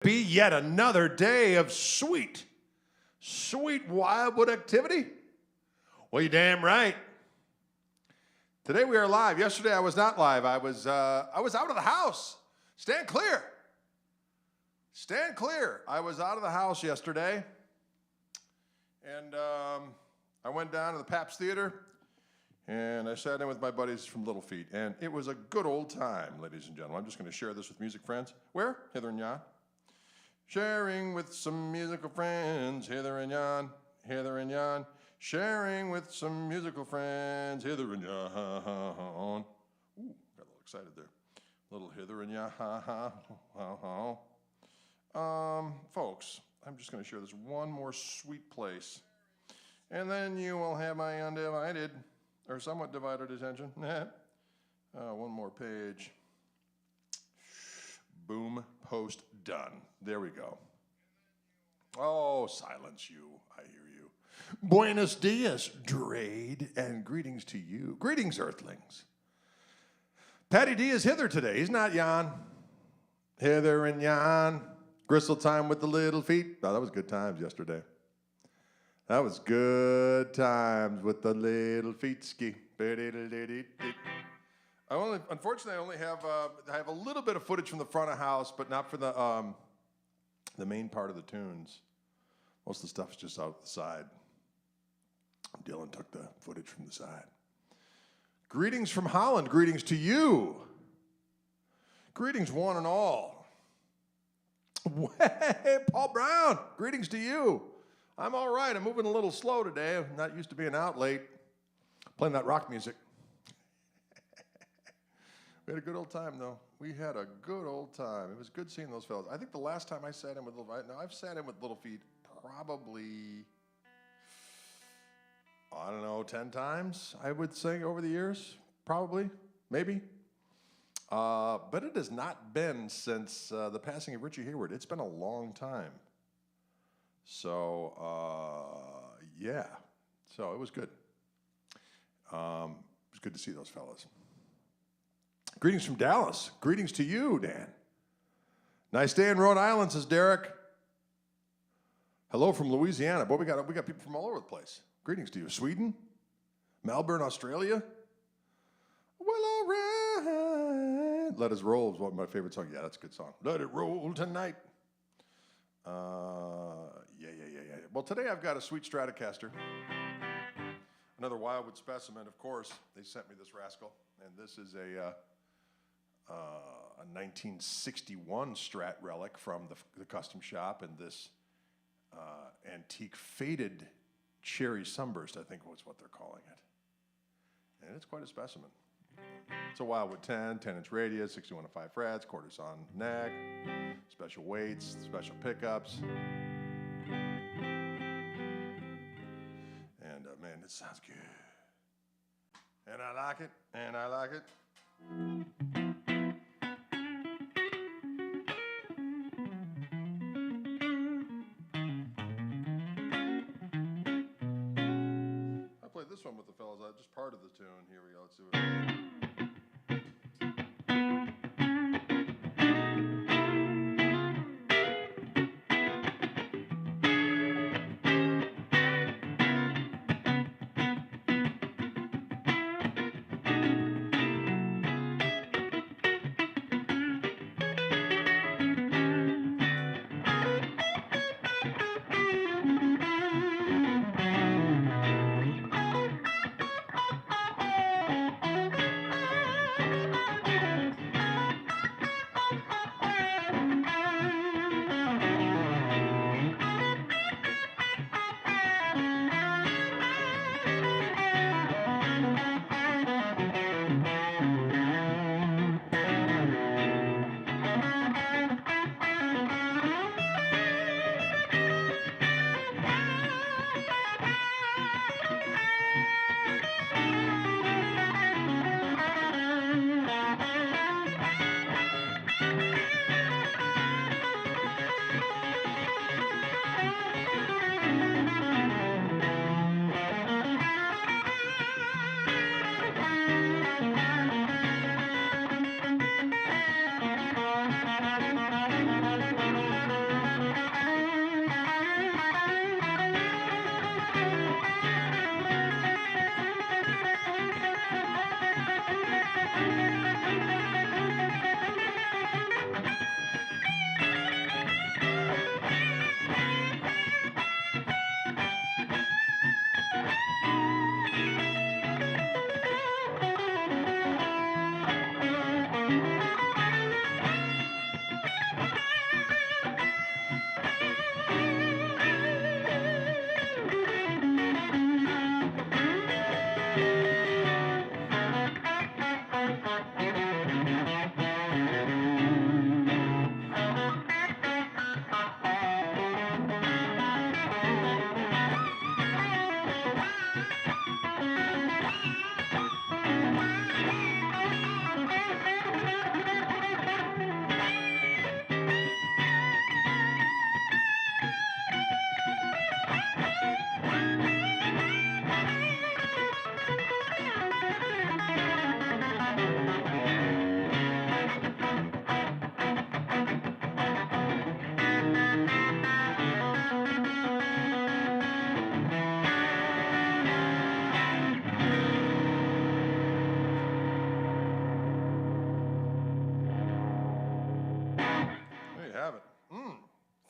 Be yet another day of sweet Wildwood activity? Well, you're damn right. Today we are live. Yesterday I was not live. I was out of the house. Stand clear. Stand clear. I was out of the house yesterday, and I went down to the Paps Theater, and I sat in with my buddies from Little Feet, and it was a good old time, ladies and gentlemen. I'm just going to share this with music friends. Where? Hither and yon. Sharing with some musical friends, hither and yon, hither and yon. Sharing with some musical friends, hither and yon. Ooh, got a little excited there. A little hither and yon. Folks, I'm just going to share this one more sweet place, and then you will have my undivided, or somewhat divided attention. One more page. Boom, post, done. There we go. Oh, silence you. I hear you. Buenos dias, Drade, and greetings to you. Greetings, Earthlings. Patty D is hither today. He's not yon. Hither and yon. Gristle time with the little feet. Oh, that was good times yesterday. That was good times with the little feet ski. Unfortunately, I only have I have a little bit of footage from the front of house, but not for the main part of the tunes. Most of the stuff's just out the side. Dylan took the footage from the side. Greetings from Holland. Greetings to you. Greetings one and all. Hey, Paul Brown. Greetings to you. I'm all right. I'm moving a little slow today. I'm not used to being out late. Playing that rock music. We had a good old time, though. We had a good old time. It was good seeing those fellas. I think the last time I sat in with Little Feet, now I've sat in with Little Feet probably, I don't know, 10 times, I would say, over the years. Probably, maybe. But it has not been since the passing of Richie Hayward. It's been a long time. So, yeah. So it was good. It was good to see those fellas. Greetings from Dallas. Greetings to you, Dan. Nice day in Rhode Island, says Derek. Hello from Louisiana. Boy, we got people from all over the place. Greetings to you. Sweden? Melbourne, Australia? Well, all right. Let Us Roll is one of my favorite songs. Yeah, that's a good song. Let it roll tonight. Yeah. Well, today I've got a sweet stratocaster. Another Wildwood specimen, of course. They sent me this rascal, and this is a 1961 Strat relic from the custom shop, and this antique faded cherry sunburst, I think was what they're calling it. And it's quite a specimen. It's a Wildwood 10-inch radius, 61 to 5 frets, quarters on neck, special weights, special pickups. And man, it sounds good. And I like it, and I like it. This one with the fellas, just part of the tune. Here we go. Let's do it.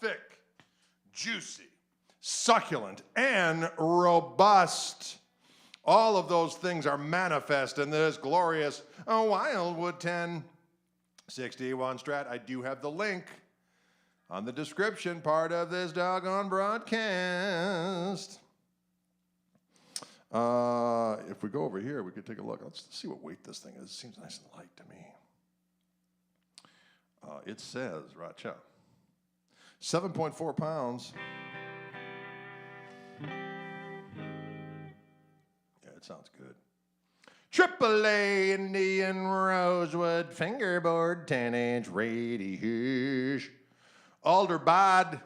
thick, juicy, succulent, and robust. All of those things are manifest in this glorious Wildwood 1061 Strat. I do have the link on the description part of this doggone broadcast. If we go over here, we could take a look. Let's see what weight this thing is. It seems nice and light to me. It says, Racha, 7.4 pounds. Yeah, it sounds good. AAA Indian Rosewood fingerboard 10-inch radius. Alder body.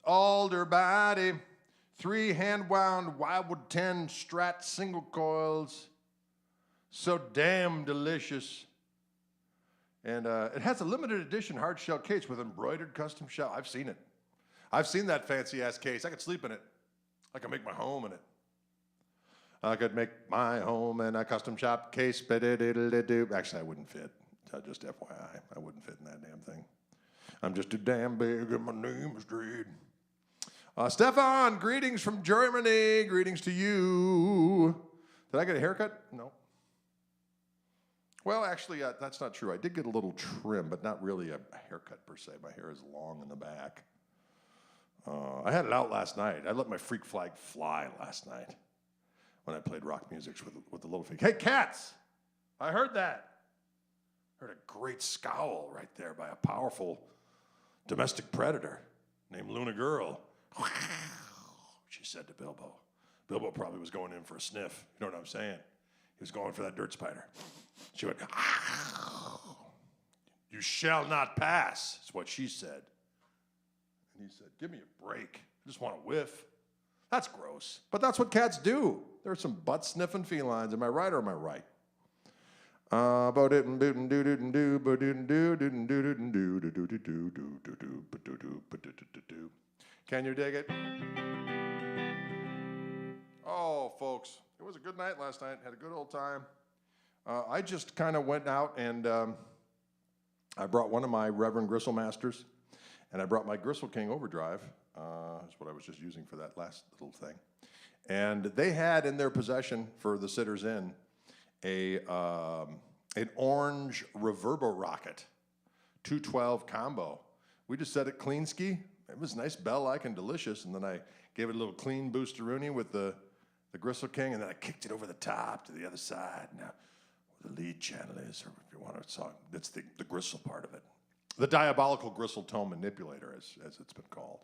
Alder body. 3 hand-wound Wildwood 10 Strat single coils. So damn delicious. And it has a limited edition hard shell case with embroidered custom shell. I've seen it. I've seen that fancy ass case. I could sleep in it. I could make my home in it. I could make my home in a custom shop case. Actually, I wouldn't fit. Just FYI, I wouldn't fit in that damn thing. I'm just too damn big and my name is Dreed. Stefan, greetings from Germany. Greetings to you. Did I get a haircut? No. Well, actually, that's not true. I did get a little trim, but not really a haircut per se. My hair is long in the back. I had it out last night. I let my freak flag fly last night when I played rock music with the little freak. Hey, cats! I heard that. Heard a great scowl right there by a powerful domestic predator named Luna Girl. She said to Bilbo. Bilbo probably was going in for a sniff. You know what I'm saying? He was going for that dirt spider. She went, "You shall not pass," is what she said. And he said, "Give me a break. I just want to whiff." That's gross. But that's what cats do. There are some butt-sniffing felines. Am I right or am I right? Can you dig it? Oh, folks, it was a good night last night. Had a good old time. I just kind of went out and I brought one of my Reverend Gristle Masters, and I brought my Gristle King Overdrive. That's what I was just using for that last little thing. And they had in their possession for the Sitters Inn an orange Reverbo Rocket 212 combo. We just set it clean ski. It was nice, bell-like and delicious. And then I gave it a little clean boosteroonie with the Gristle King, and then I kicked it over the top to the other side. Now, where the lead channel is, or if you want to talk, that's the gristle part of it. The diabolical gristle tone manipulator, as it's been called.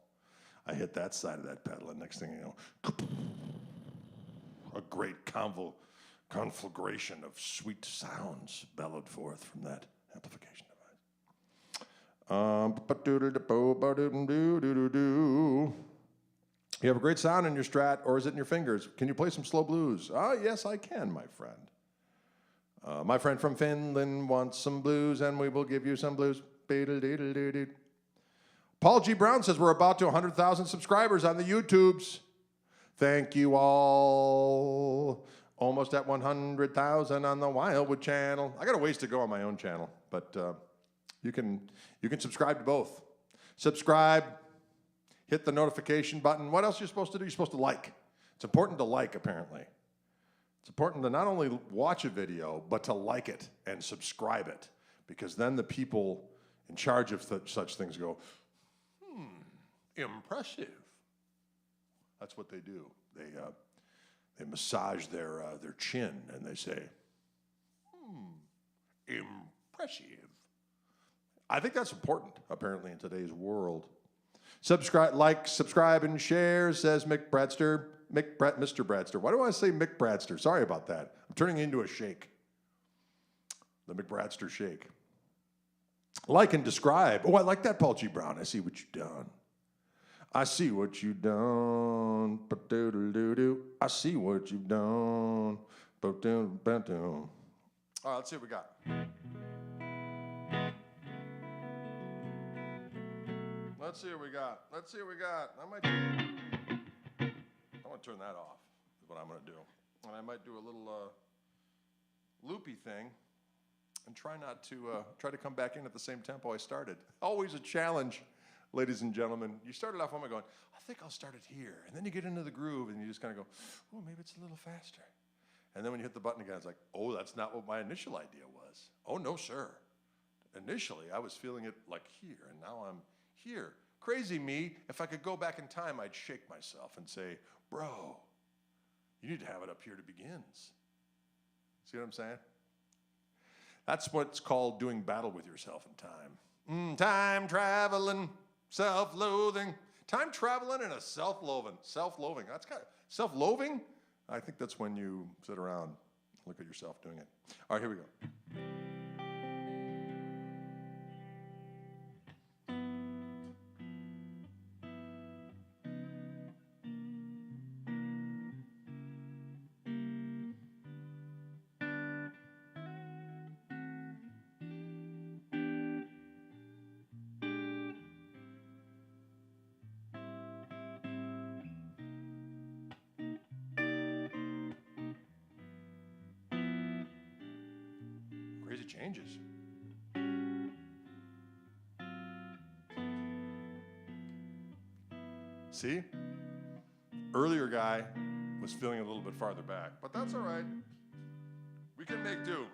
I hit that side of that pedal, and next thing you know, a great conflagration of sweet sounds bellowed forth from that amplification device. You have a great sound in your Strat, or is it in your fingers? Can you play some slow blues? Yes, I can, my friend. My friend from Finland wants some blues, and we will give you some blues. Paul G. Brown says we're about to 100,000 subscribers on the YouTubes. Thank you all. Almost at 100,000 on the Wildwood channel. I got a ways to go on my own channel, but you can subscribe to both. Subscribe, hit the notification button. What else are you supposed to do? You're supposed to like. It's important to like, apparently. It's important to not only watch a video, but to like it and subscribe it, because then the people in charge of such things go, impressive. That's what they do. They massage their chin and they say, impressive. I think that's important, apparently, in today's world. Subscribe, and share, says Mick Bradster. Mr. Bradster. Why do I say Mick Bradster? Sorry about that. I'm turning into a shake. The Mick Bradster shake. Like and describe. Oh, I like that, Paul G. Brown. I see what you've done. I see what you've done. I see what you've done. Let's see what we got. Let's see what we got. Let's see what we got. I'm going to turn that off, is what I'm going to do. And I might do a little loopy thing. and try to come back in at the same tempo I started. Always a challenge, ladies and gentlemen. You started off going, I think I'll start it here. And then you get into the groove and you just kind of go, oh, maybe it's a little faster. And then when you hit the button again, it's like, oh, that's not what my initial idea was. Oh, no, sir. Initially, I was feeling it like here, and now I'm here. Crazy me, if I could go back in time, I'd shake myself and say, bro, you need to have it up here to begins. See what I'm saying? That's what's called doing battle with yourself in time. Time traveling, self-loathing. Time traveling and a self-loathing. Self-loathing. That's kind of self-loathing. I think that's when you sit around, look at yourself doing it. All right, here we go. Crazy changes. See? Earlier guy was feeling a little bit farther back, but that's all right. We can make do.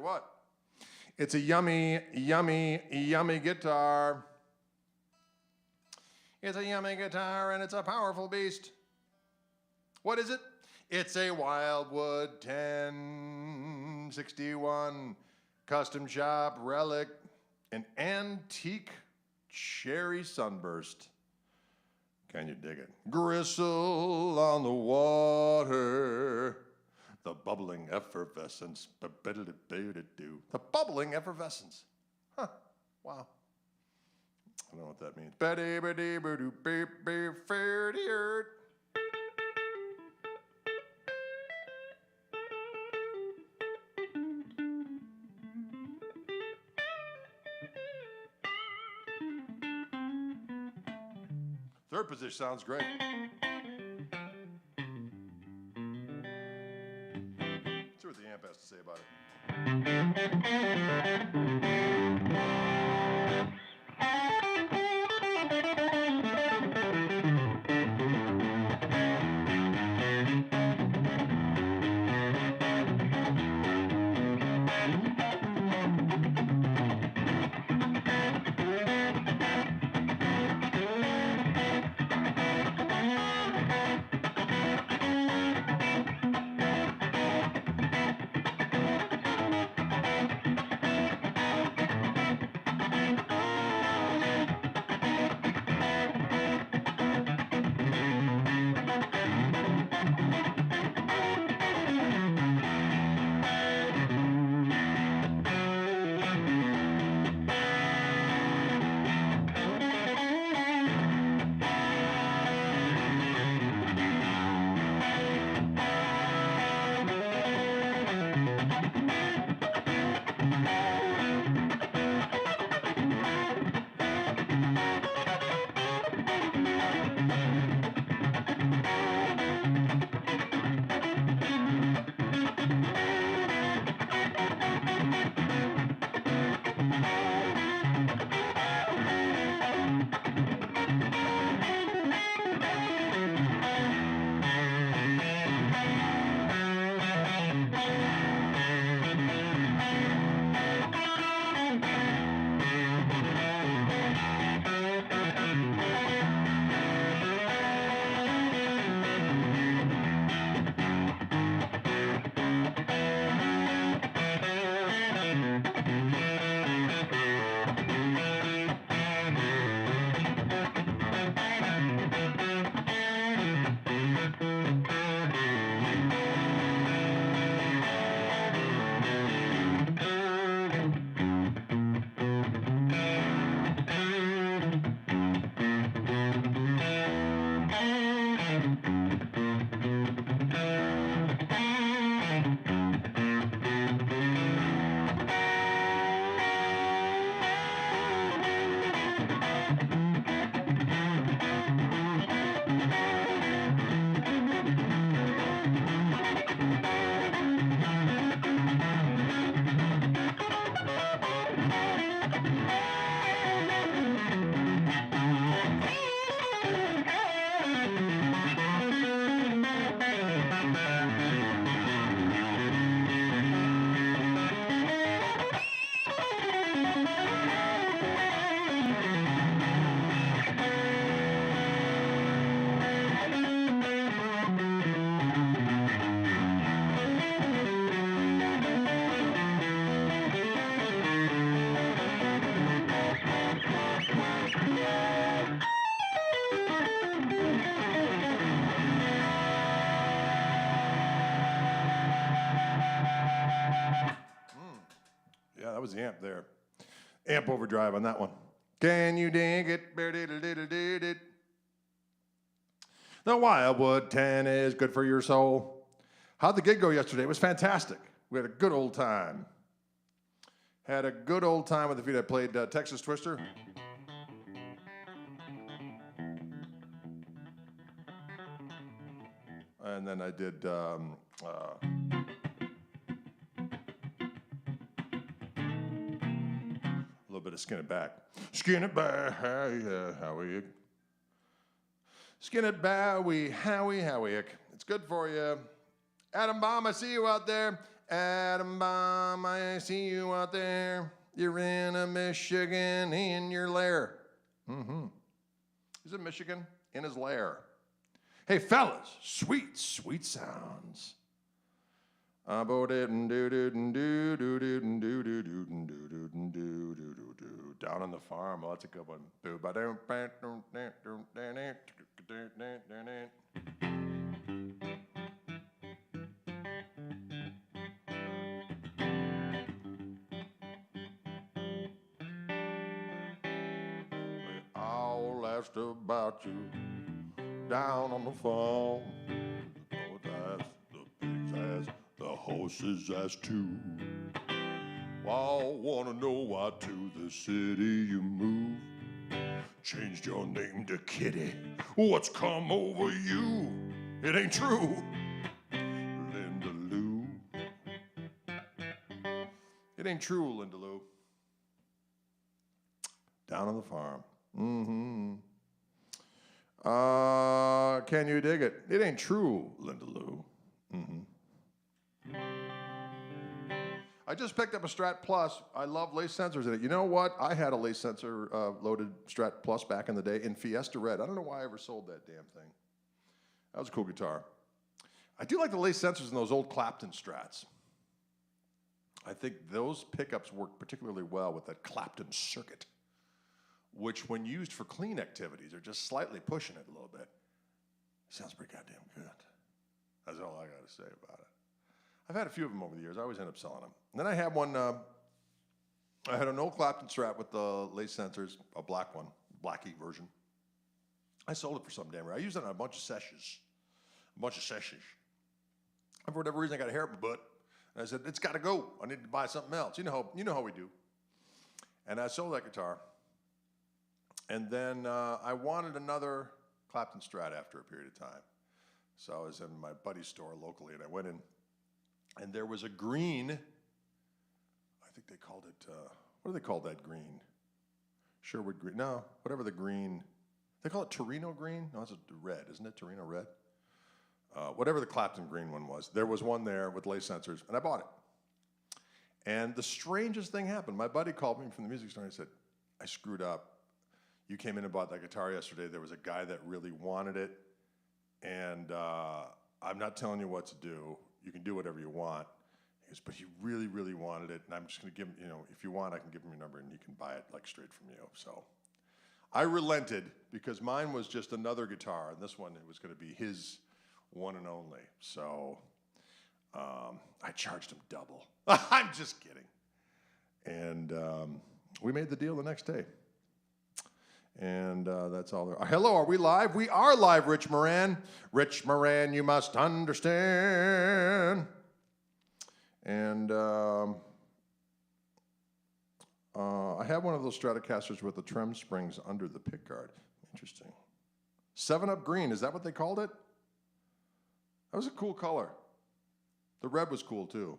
what. It's a yummy, yummy, yummy guitar. It's a yummy guitar and it's a powerful beast. What is it? It's a Wildwood 1061 custom shop relic, an antique cherry sunburst. Can you dig it? Gristle on the water, the bubbling effervescence. The bubbling effervescence. Huh, wow. I don't know what that means. Third position sounds great. See what the amp has to say about it. Was the amp there. Amp overdrive on that one. Can you dig it? The Wildwood 10 is good for your soul. How'd the gig go yesterday? It was fantastic. We had a good old time. Had a good old time with the feet. I played Texas Twister. And then I did a little bit of Skin It Back. Skin it back, Howie. Skin it back, Howie. It's good for you. Adam Baum, I see you out there. Atom bomb, I see you out there. You're in a Michigan in your lair. Mm-hmm. He's in Michigan in his lair. Hey, fellas, sweet, sweet sounds. Down on the farm, oh, that's a good one. I'll ask about you down on the farm. The pigs ask, the horses ask too. I wanna know why to the city you moved. Changed your name to Kitty. What's come over you? It ain't true. Linda Lou. It ain't true, Linda Lou. Down on the farm. Mm-hmm. Can you dig it? It ain't true, Linda Lou. Mm-hmm. I just picked up a Strat Plus. I love lace sensors in it. You know what? I had a lace sensor loaded Strat Plus back in the day in Fiesta Red. I don't know why I ever sold that damn thing. That was a cool guitar. I do like the lace sensors in those old Clapton Strats. I think those pickups work particularly well with that Clapton circuit, which when used for clean activities are just slightly pushing it a little bit. Sounds pretty goddamn good. That's all I got to say about it. I've had a few of them over the years. I always end up selling them. And then I had one, I had an old Clapton Strat with the lace sensors, a black one, blackie version. I sold it for some damn rare. I used it on a bunch of sessions. And for whatever reason, I got a hair up my butt. And I said, it's got to go. I need to buy something else. You know how we do. And I sold that guitar. And then I wanted another Clapton Strat after a period of time. So I was in my buddy's store locally, and I went in, and there was a green, I think they called it, what do they call that green? Sherwood green, no, whatever the green, they call it Torino green? No, it's a red, isn't it, Torino red? Whatever the Clapton green one was, there was one there with lace sensors, and I bought it. And the strangest thing happened. My buddy called me from the music store and he said, I screwed up. You came in and bought that guitar yesterday. There was a guy that really wanted it, and I'm not telling you what to do. You can do whatever you want. He goes, but he really, really wanted it, and I'm just going to give him, if you want, I can give him your number, and he can buy it, like, straight from you. So I relented, because mine was just another guitar, and this one, it was going to be his one and only. So I charged him double. I'm just kidding. And we made the deal the next day. And that's all there. Hello, are we live? We are live, Rich Moran. Rich Moran, you must understand. And I have one of those Stratocasters with the trem springs under the pickguard. Interesting. 7-Up green, is that what they called it? That was a cool color. The red was cool too.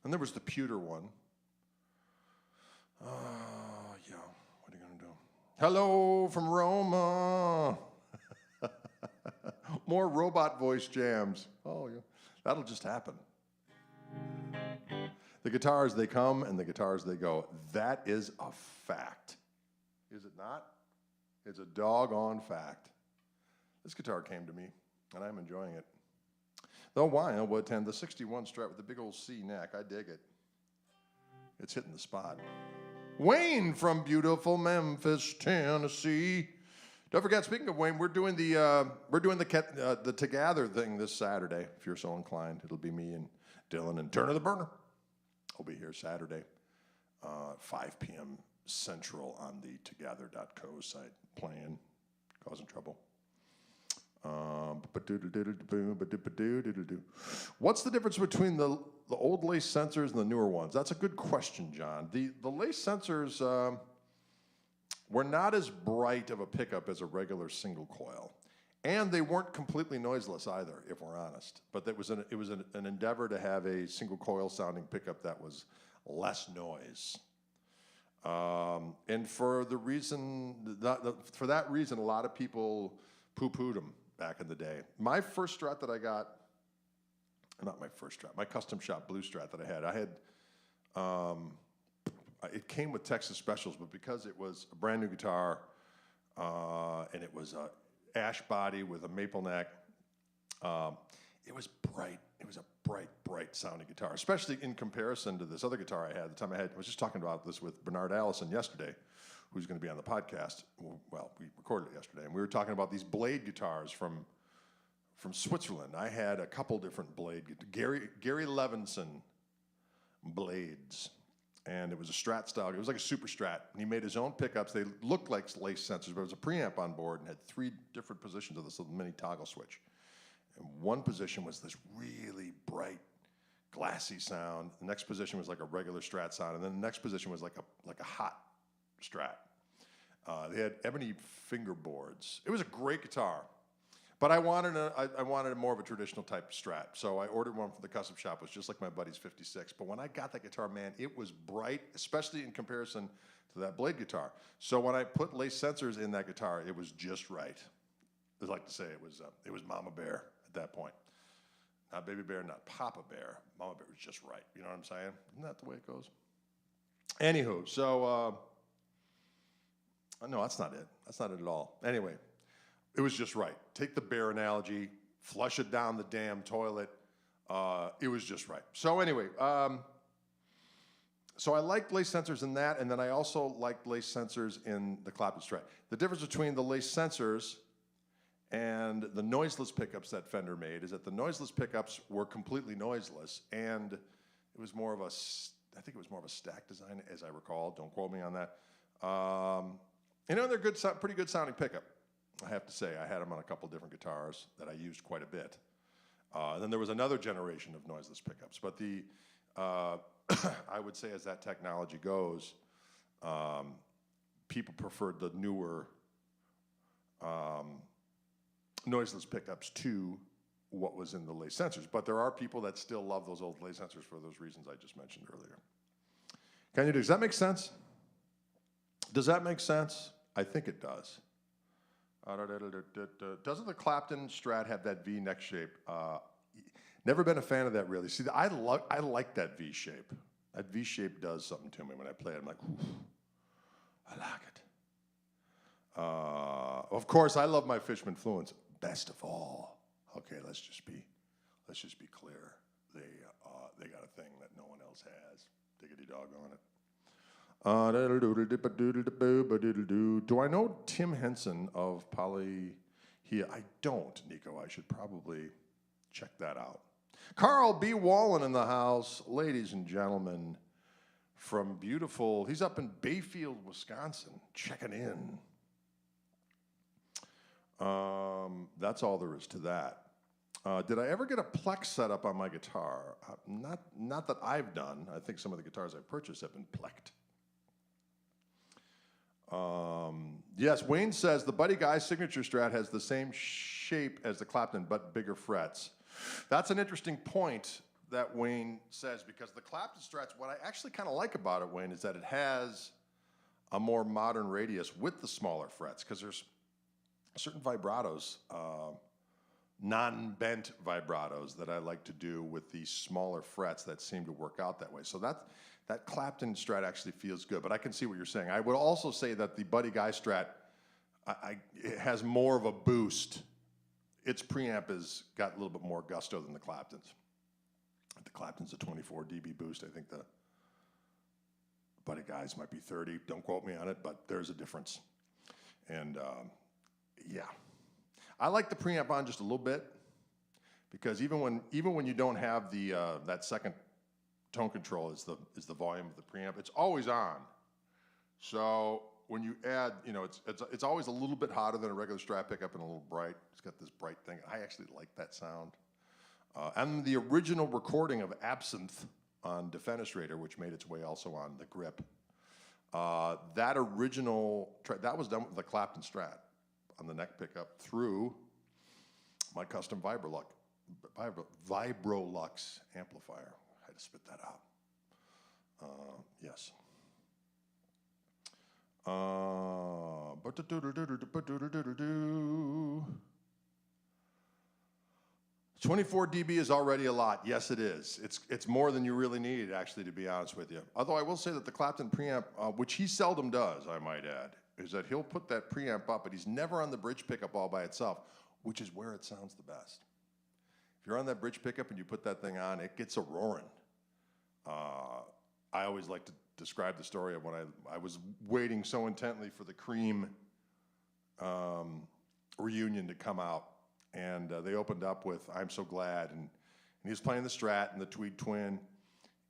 And there was the pewter one. Yeah, what are you gonna do? Hello from Roma. More robot voice jams. Oh, yeah. That'll just happen. The guitars, they come, and the guitars, they go. That is a fact. Is it not? It's a doggone fact. This guitar came to me, and I'm enjoying it. Though why? I will attend the 61 Strat with the big old C neck. I dig it. It's hitting the spot. Wayne from beautiful Memphis, Tennessee. Don't forget, speaking of Wayne, we're doing the Together thing this Saturday. If you're so inclined, it'll be me and Dylan and Turner the Burner. I'll be here Saturday, 5 p.m. Central on the Together.co site, playing, causing trouble. What's the difference between the old lace sensors and the newer ones? That's a good question, John. The lace sensors were not as bright of a pickup as a regular single coil, and they weren't completely noiseless either, if we're honest. But it was an endeavor to have a single coil sounding pickup that was less noise. And for that reason, a lot of people poo-pooed them back in the day. My first Strat that I got, not my first Strat, my custom shop blue Strat that I had, it came with Texas Specials, but because it was a brand new guitar, and it was a ash body with a maple neck, it was bright. It was a bright sounding guitar, especially in comparison to this other guitar I had at the time. I was just talking about this with Bernard Allison yesterday, who's going to be on the podcast. Well, we recorded it yesterday, and we were talking about these blade guitars from Switzerland. I had a couple different blade, Gary Levinson blades, and it was a Strat style. It was like a super Strat, and he made his own pickups. They looked like lace sensors, but it was a preamp on board and had 3 different positions of this little mini toggle switch. And one position was this really bright, glassy sound. The next position was like a regular Strat sound, and then the next position was like a hot Strat. They had ebony fingerboards. It was a great guitar, but I wanted a more of a traditional type of Strat. So I ordered one from the custom shop. It was just like my buddy's 56. But when I got that guitar, man, it was bright, especially in comparison to that blade guitar. So when I put lace sensors in that guitar, it was just right. I'd like to say it was Mama Bear at that point. Not Baby Bear, not Papa Bear. Mama Bear was just right. You know what I'm saying? Isn't that the way it goes? Anywho, so, no, that's not it. That's not it at all. Anyway, it was just right. Take the bear analogy, flush it down the damn toilet. It was just right. So anyway, so I liked lace sensors in that, and then I also liked lace sensors in the Clapton Strat. The difference between the lace sensors and the noiseless pickups that Fender made is that the noiseless pickups were completely noiseless, and it was more of a, I think it was more of a stack design, as I recall. Don't quote me on that. You know, they're good, pretty good sounding pickup, I have to say. I had them on a couple different guitars that I used quite a bit. Then there was another generation of noiseless pickups, but the I would say as that technology goes, people preferred the newer noiseless pickups to what was in the lace sensors. But there are people that still love those old lace sensors for those reasons I just mentioned earlier. Does that make sense? Does that make sense? I think it does. Doesn't the Clapton Strat have that V neck shape? Never been a fan of that, really. See, I like that V shape. That V shape does something to me when I play it. I'm like, ooh, I like it. Of course, I love my Fishman Fluence best of all. Okay, let's just be clear. They got a thing that no one else has. Diggity dog on it. Do I know Tim Henson of Polyhia? I don't, Nico. I should probably check that out. Carl B. Wallen in the house, ladies and gentlemen, from beautiful, he's up in Bayfield, Wisconsin, checking in. That's all there is to that. Did I ever get a Plex set up on my guitar? Not that I've done. I think some of the guitars I've purchased have been plecked. Yes, Wayne says the Buddy Guy signature Strat has the same shape as the Clapton, but bigger frets. That's an interesting point that Wayne says, because the Clapton Strats, what I actually kind of like about it, Wayne, is that it has a more modern radius with the smaller frets, because there's certain vibratos, non-bent vibratos that I like to do with these smaller frets that seem to work out that way. So that Clapton Strat actually feels good, but I can see what you're saying. I would also say that the Buddy Guy Strat, it has more of a boost. Its preamp has got a little bit more gusto than the Clapton's. The Clapton's a 24 dB boost. I think the Buddy Guys might be 30. Don't quote me on it, but there's a difference. And yeah, I like the preamp on just a little bit, because even when you don't have the that second tone control is the volume of the preamp, it's always on. So when you add, you know, it's always a little bit hotter than a regular Strat pickup and a little bright. It's got this bright thing. I actually like that sound. And the original recording of Absinthe on Defenestrator, which made its way also on the Grip, that original track, that was done with the Clapton Strat on the neck pickup through my custom Vibrolux amplifier. I had to spit that out. Yes. 24 dB is already a lot. Yes, it is. It's more than you really need, actually, to be honest with you. Although I will say that the Clapton preamp, which he seldom does, I might add, is that he'll put that preamp up, but he's never on the bridge pickup all by itself, which is where it sounds the best. If you're on that bridge pickup and you put that thing on, it gets a roaring. I always like to describe the story of when I was waiting so intently for the Cream reunion to come out, and they opened up with "I'm So Glad," and he was playing the Strat and the Tweed Twin,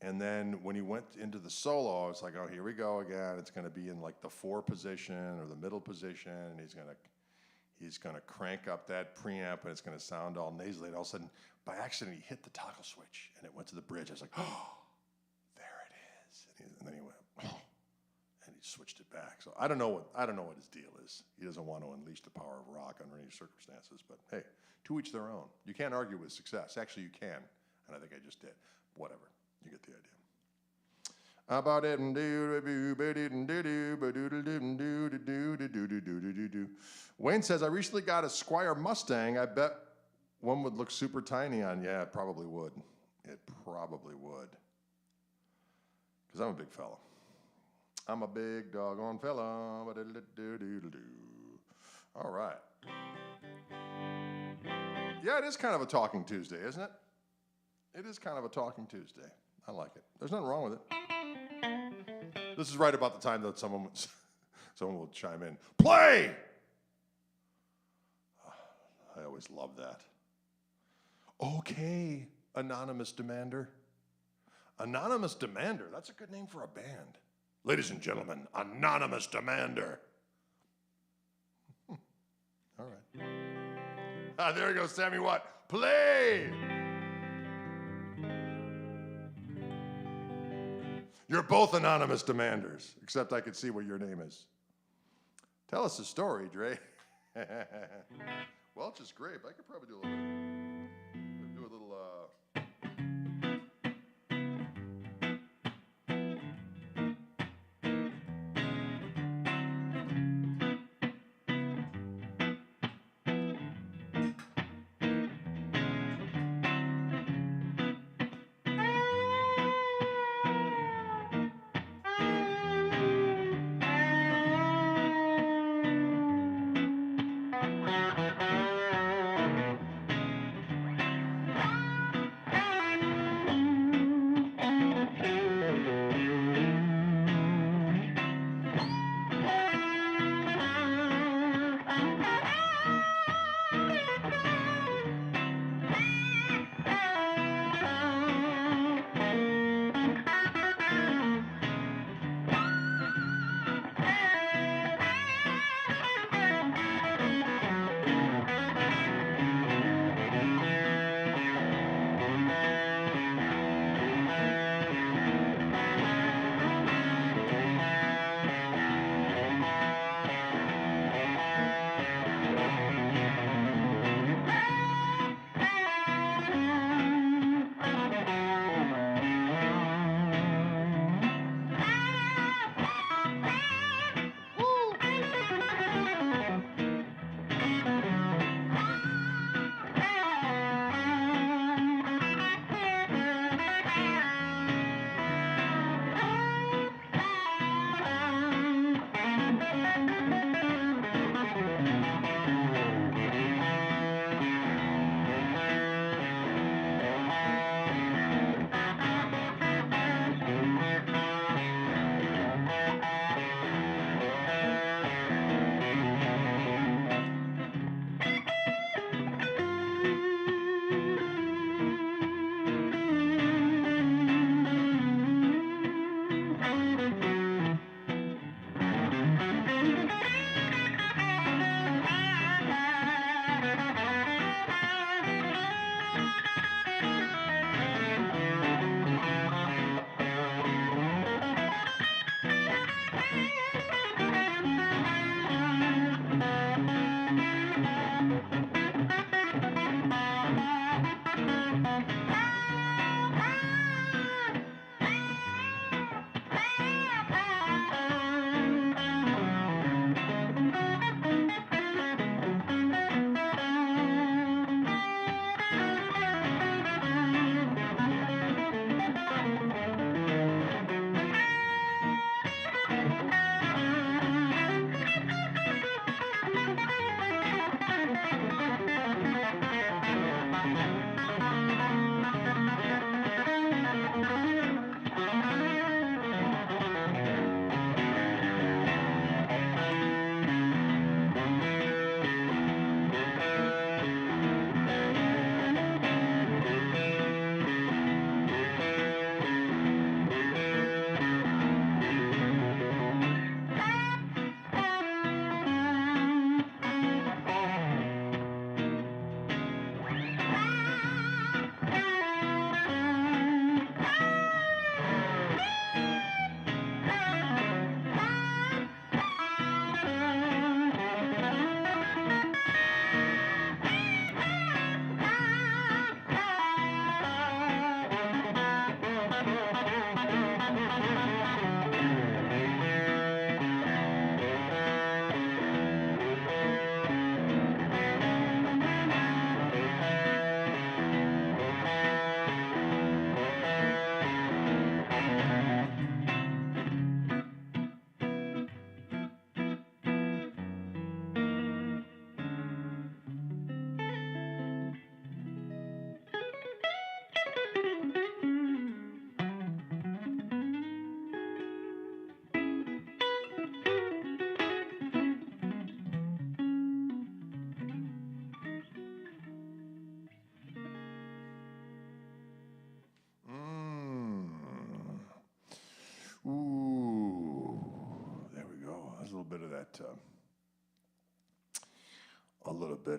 and then when he went into the solo, I was like, oh, here we go again. It's going to be in like the 4 position or the middle position, and he's gonna crank up that preamp, and it's gonna sound all nasally, and all of a sudden, by accident, he hit the toggle switch, and it went to the bridge. I was like, oh, there it is. And then he went, oh, and he switched it back. So I don't know what his deal is. He doesn't want to unleash the power of rock under any circumstances, but hey, to each their own. You can't argue with success. Actually, you can, and I think I just did. Whatever, you get the idea. About it and Wayne says, I recently got a Squire Mustang. I bet one would look super tiny on. Yeah, it probably would. It probably would. Because I'm a big fella. I'm a big doggone fella. All right. Yeah, it is kind of a talking Tuesday, isn't it? It is kind of a talking Tuesday. I like it. There's nothing wrong with it. This is right about the time that someone will chime in. Play! I always love that. Okay, Anonymous Demander. Anonymous Demander, that's a good name for a band. Ladies and gentlemen, Anonymous Demander. All right. There he goes, Sammy Watt. Play! You're both anonymous demanders, except I could see what your name is. Tell us a story, Dre. Welch is great, but I could probably do a little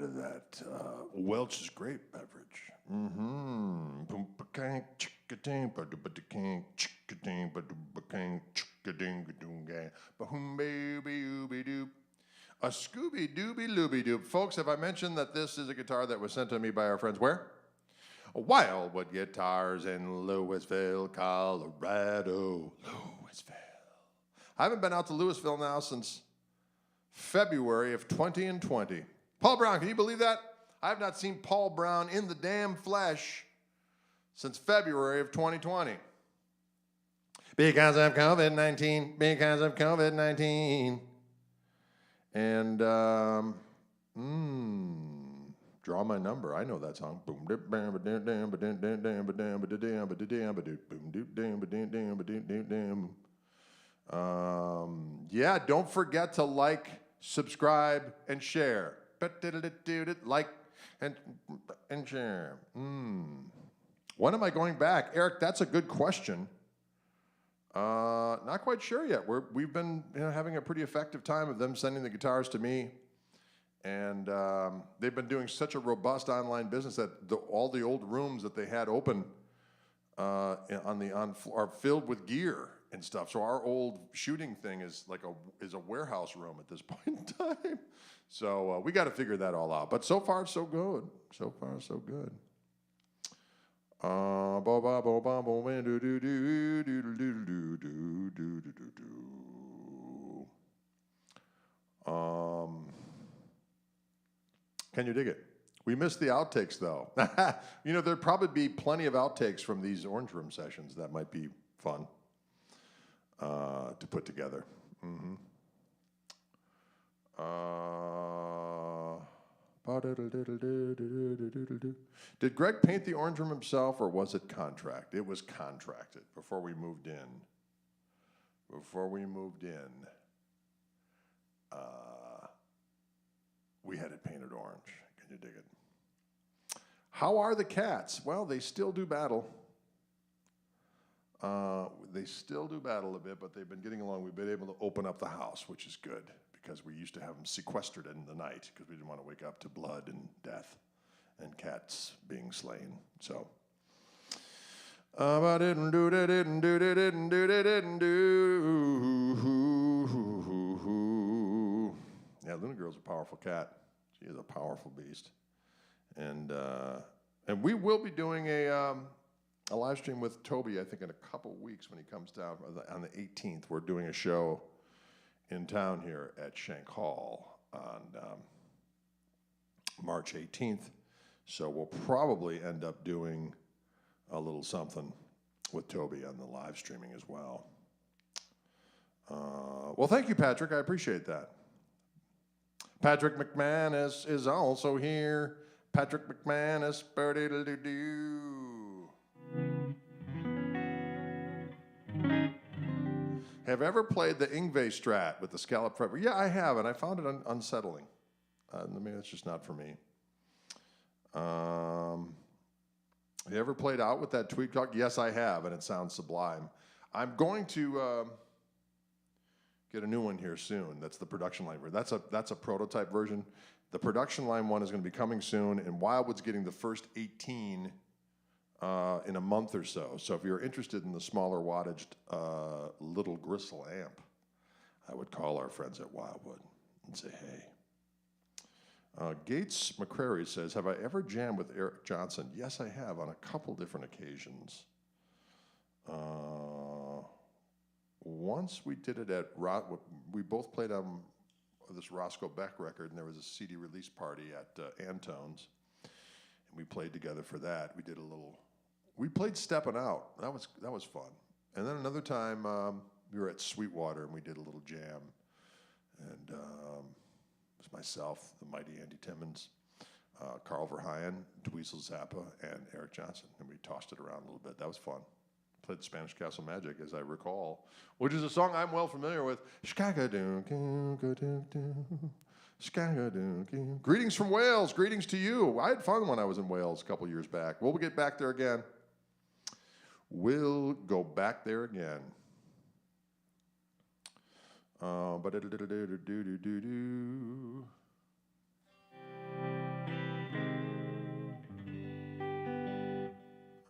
of that Welch's grape beverage. A Scooby-Dooby-Looby-Doo. Folks, have I mentioned that this is a guitar that was sent to me by our friends where? Wildwood Guitars in Louisville, Colorado. Louisville. I haven't been out to Louisville now since February of 2020. Paul Brown, can you believe that? I have not seen Paul Brown in the damn flesh since February of 2020. Because of COVID-19. Because of COVID-19. And, Draw My Number. I know that song. Yeah, don't forget to like, subscribe, and share. Like and share. When am I going back? Eric, that's a good question. Not quite sure yet. We've been having a pretty effective time of them sending the guitars to me. And they've been doing such a robust online business that all the old rooms that they had open are filled with gear and stuff. So our old shooting thing is like a warehouse room at this point in time. So we got to figure that all out. But so far, so good. So far, so good. Can you dig it? We missed the outtakes, though. There'd probably be plenty of outtakes from these Orange Room sessions that might be fun to put together. Did Greg paint the Orange Room himself, or was it contract? It was contracted before we moved in. We had it painted orange. Can you dig it? How are the cats? Well, they still do battle. They still do battle a bit, but they've been getting along. We've been able to open up the house, which is good, because we used to have them sequestered in the night because we didn't want to wake up to blood and death and cats being slain. So. Yeah, Luna Girl's a powerful cat. She is a powerful beast. And we will be doing a live stream with Toby, I think, in a couple weeks when he comes down on the 18th. We're doing a show in town here at Shank Hall on March 18th. So we'll probably end up doing a little something with Toby on the live streaming as well. Well, thank you, Patrick. I appreciate that. Patrick McManus is also here. Patrick McManus, Have you ever played the Ingve Strat with the scallop fret? Yeah, I have, and I found it unsettling. Maybe that's just not for me. Have you ever played out with that tweed cock? Yes, I have, and it sounds sublime. I'm going to get a new one here soon. That's the production line. That's a prototype version. The production line one is going to be coming soon, and Wildwood's getting the first 18 in a month or so. So if you're interested in the smaller wattaged little gristle amp, I would call our friends at Wildwood and say, hey. Gates McCrary says, have I ever jammed with Eric Johnson? Yes, I have on a couple different occasions. Once we did it at, we both played on this Roscoe Beck record, and there was a CD release party at Antone's, and we played together for that. We played Steppin' Out. That was fun. And then another time, we were at Sweetwater, and we did a little jam. And it was myself, the mighty Andy Timmons, Carl Verheyen, Dweezil Zappa, and Eric Johnson, and we tossed it around a little bit. That was fun. Played Spanish Castle Magic, as I recall, which is a song I'm well familiar with. Greetings from Wales. Greetings to you. I had fun when I was in Wales a couple years back. We'll get back there again. We'll go back there again. But it do.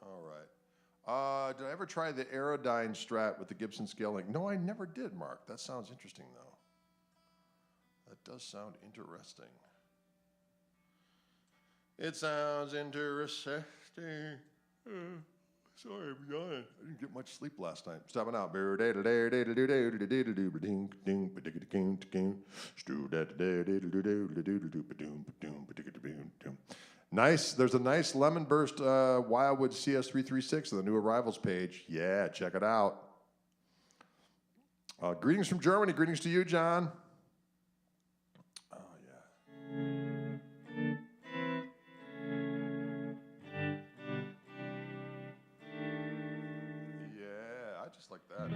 All right. Did I ever try the Aerodyne Strat with the Gibson scale link? No, I never did, Mark. That sounds interesting, though. That does sound interesting. It sounds interesting. Sorry, I'm yawning. I didn't get much sleep last night. Stopping out. Nice. There's a nice Lemon Burst Wildwood CS336 on the new arrivals page. Yeah, check it out. Greetings from Germany. Greetings to you, John. Oh, yeah. Yeah, I just like that.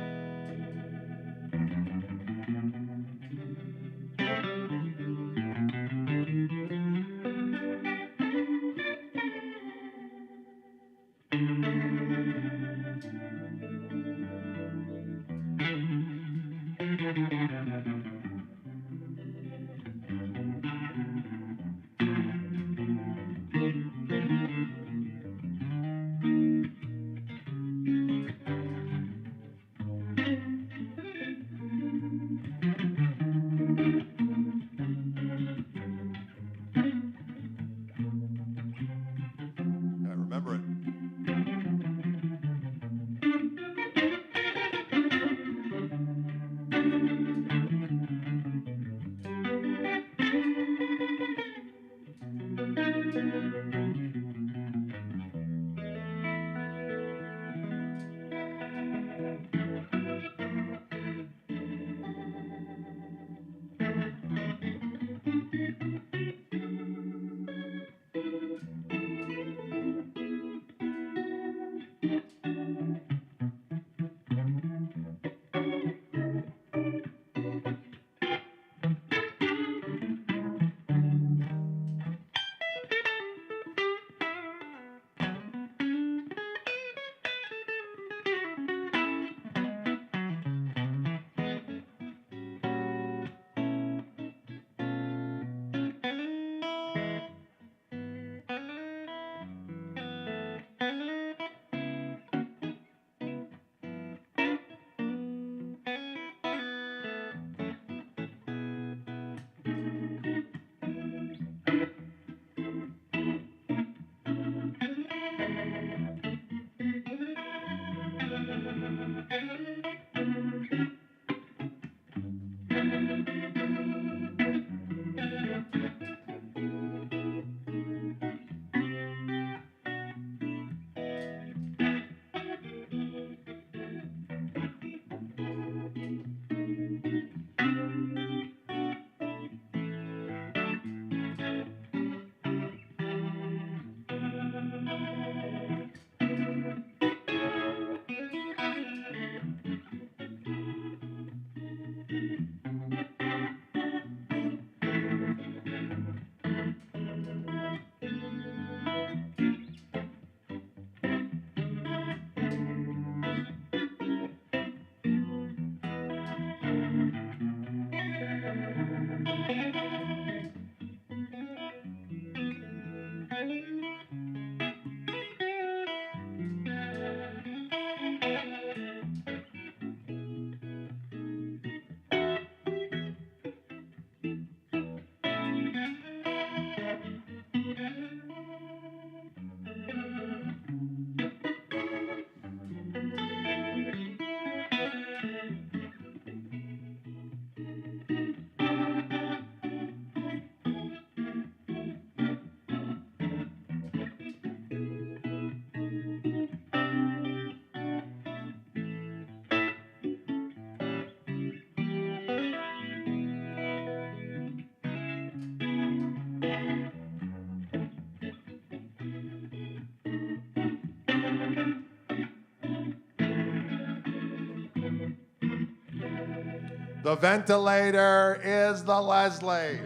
The ventilator is the Leslie.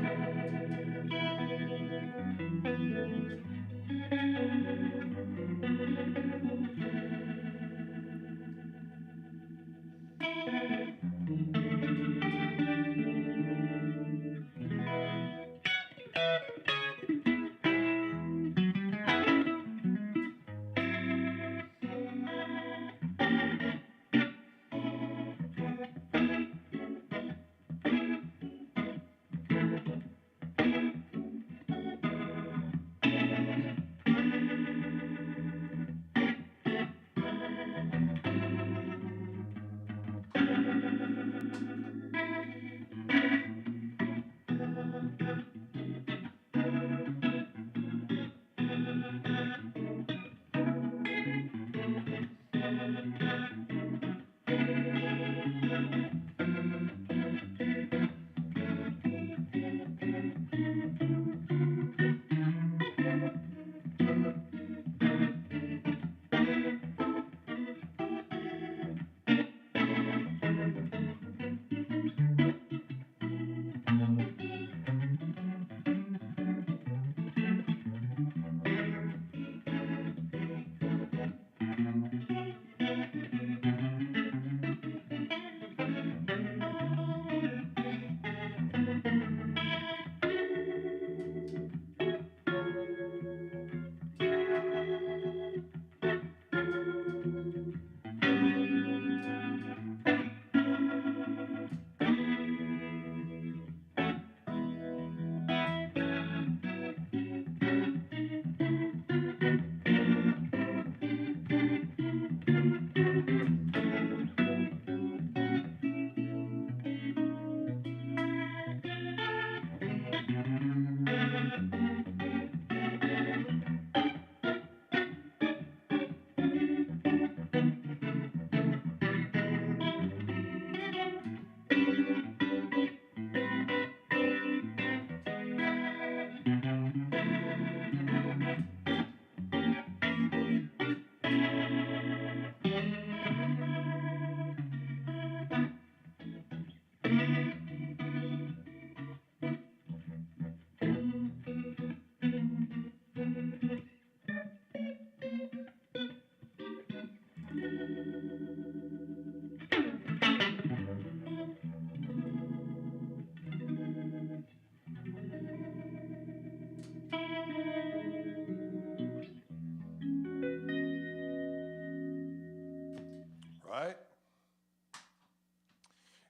Right?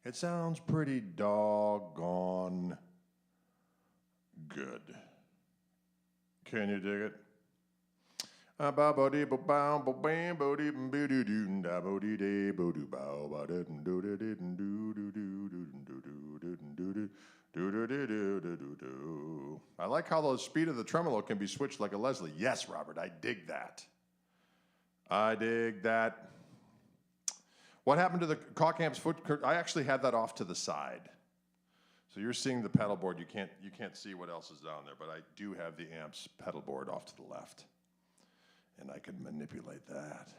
It sounds pretty doggone good. Can you dig it? I like how the speed of the tremolo can be switched like a Leslie. Yes, Robert, I dig that. I dig that. What happened to the Koch amp's foot? I actually had that off to the side. So you're seeing the pedal board. You can't see what else is down there, but I do have the amp's pedal board off to the left. And I can manipulate that.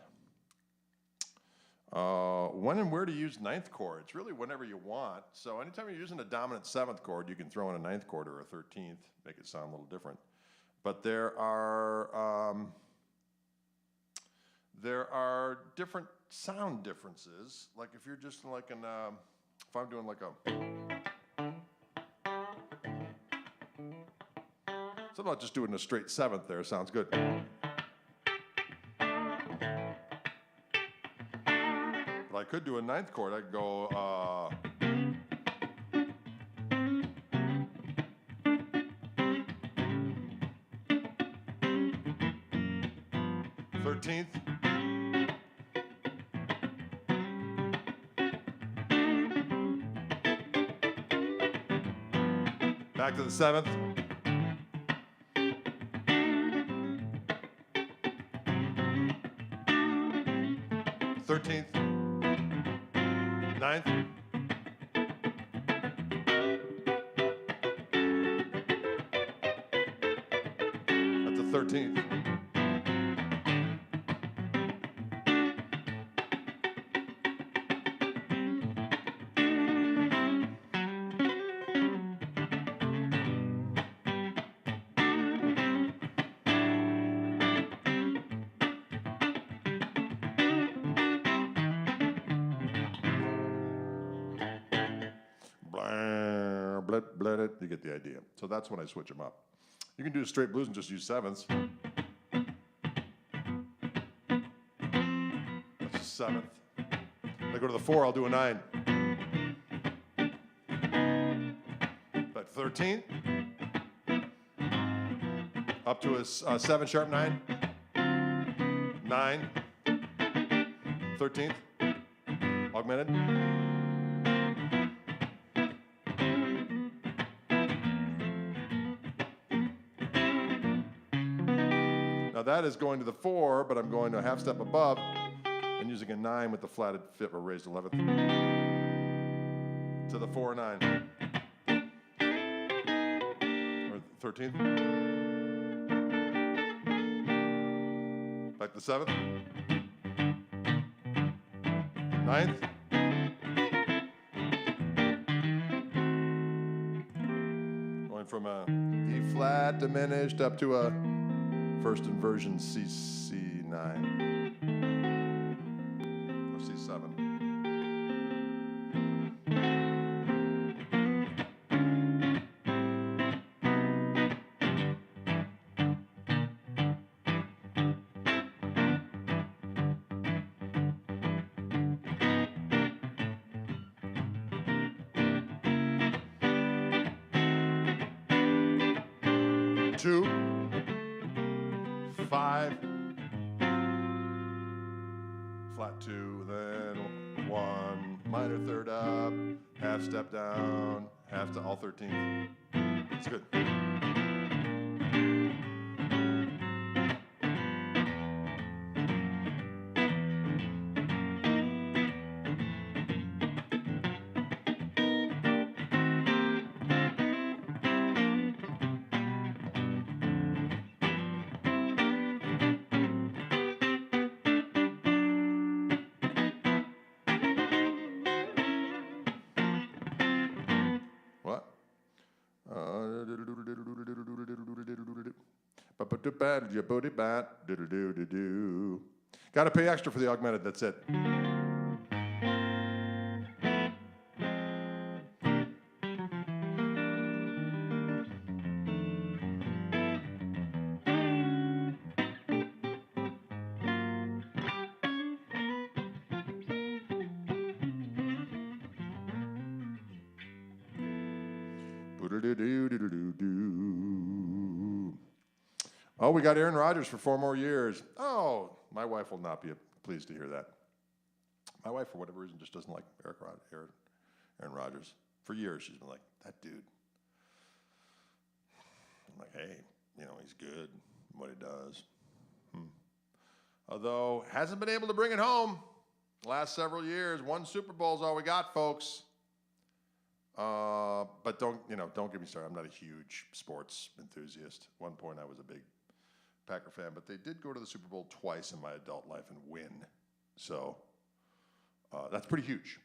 When and where to use ninth chord? It's really whenever you want. So anytime you're using a dominant seventh chord, you can throw in a ninth chord or a 13th, make it sound a little different. But there are different sound differences. Like if you're just like if I'm doing like a, it's about just doing a straight seventh there, sounds good. But I could do a ninth chord, I could go, 13th. Back to the 7th. Thirteenth. 9th. That's the 13th. You get the idea. So that's when I switch them up. You can do straight blues and just use sevenths. That's a seventh. If I go to the 4, I'll do a 9. But 13th, up to a 7 sharp 9, 9, 13th, augmented. Now that is going to the 4, but I'm going to a half step above and using a 9 with the flatted 5th or raised 11th to the 4, 9. Or 13th. Back to the 7th. 9th. Going from a E flat diminished up to a first inversion C9 or C7. Two. 5, flat 2, then 1, minor third up, half step down, half to all 13th. It's good. What? Got to pay extra for the augmented, that's it. Oh, we got Aaron Rodgers for 4 more years. Oh, my wife will not be pleased to hear that. My wife, for whatever reason, just doesn't like Aaron Rodgers. For years, she's been like, that dude. I'm like, hey, you know, he's good in what he does. Although, hasn't been able to bring it home the last several years. 1 Super Bowl is all we got, folks. But don't get me started. I'm not a huge sports enthusiast. At one point, I was a big Packer fan, but they did go to the Super Bowl twice in my adult life and win. So that's pretty huge.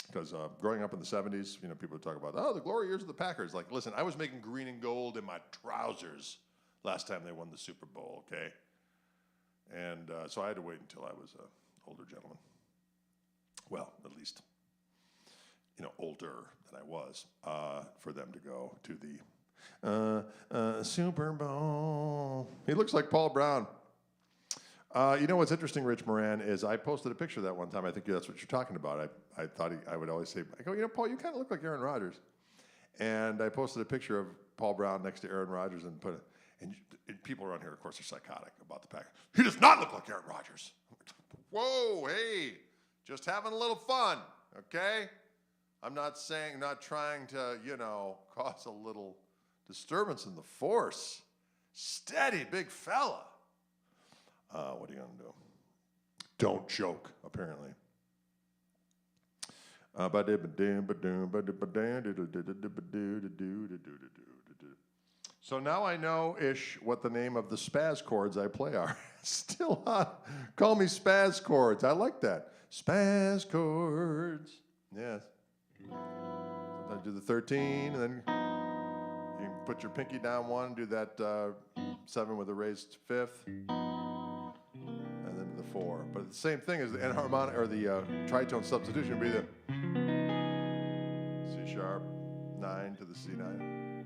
Because growing up in the 70s, you know, people would talk about, oh, the glory years of the Packers. Like, listen, I was making green and gold in my trousers last time they won the Super Bowl, okay? And so I had to wait until I was an older gentleman. Well, at least, you know, older than I was, for them to go to the Super Bowl. He looks like Paul Brown. You know what's interesting, Rich Moran, is I posted a picture of that one time. I think that's what you're talking about. I thought I would always say, I go, you know, Paul, you kind of look like Aaron Rodgers. And I posted a picture of Paul Brown next to Aaron Rodgers and put it, and people around here, of course, are psychotic about the Packers. He does not look like Aaron Rodgers. Whoa, hey, just having a little fun, okay? I'm not trying to, you know, cause a little disturbance in the force. Steady, big fella. What are you going to do? Don't joke, apparently. So now I know-ish what the name of the spaz chords I play are. Still hot. Call me spaz chords. I like that. Spaz chords. Yes. Sometimes do the 13, and then you can put your pinky down 1, do that 7 with a raised 5th, and then to the 4. But the same thing as the enharmonic or the tritone substitution would be the C sharp 9 to the C9.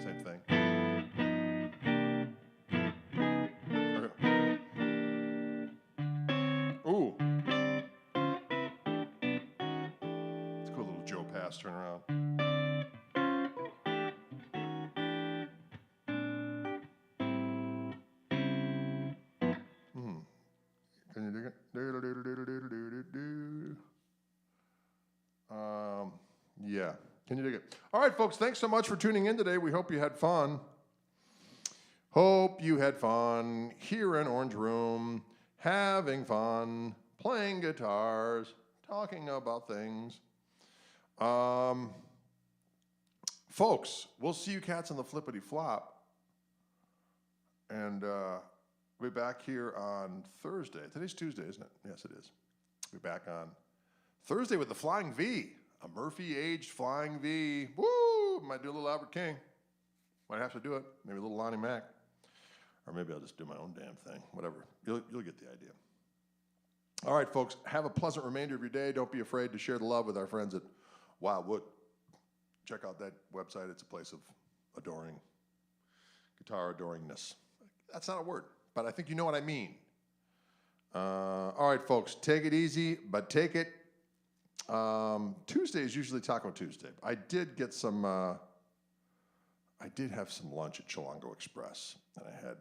Same thing. Okay. Ooh. It's a cool little Joe Pass turnaround. Can you dig it? Yeah. Can you dig it? All right, folks. Thanks so much for tuning in today. We hope you had fun. Hope you had fun here in Orange Room, having fun, playing guitars, talking about things. Folks, we'll see you cats on the flippity flop. And we'll be back here on Thursday. Today's Tuesday, isn't it? Yes, it is. We'll be back on Thursday with the Flying V, a Murphy-aged Flying V. Woo! Might do a little Albert King. Might have to do it. Maybe a little Lonnie Mac. Or maybe I'll just do my own damn thing. Whatever. You'll get the idea. All right, folks. Have a pleasant remainder of your day. Don't be afraid to share the love with our friends at Wildwood. Check out that website. It's a place of guitar adoringness. That's not a word, but I think you know what I mean. All right, folks. Take it easy, but take it. Tuesday is usually Taco Tuesday. I did get some... I did have some lunch at Chilango Express, and I had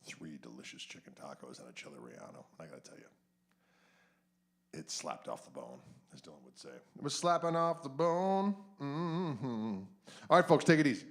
3 delicious chicken tacos and a chili relleno. I got to tell you, it slapped off the bone, as Dylan would say. It was slapping off the bone. Mm-hmm. All right, folks, take it easy.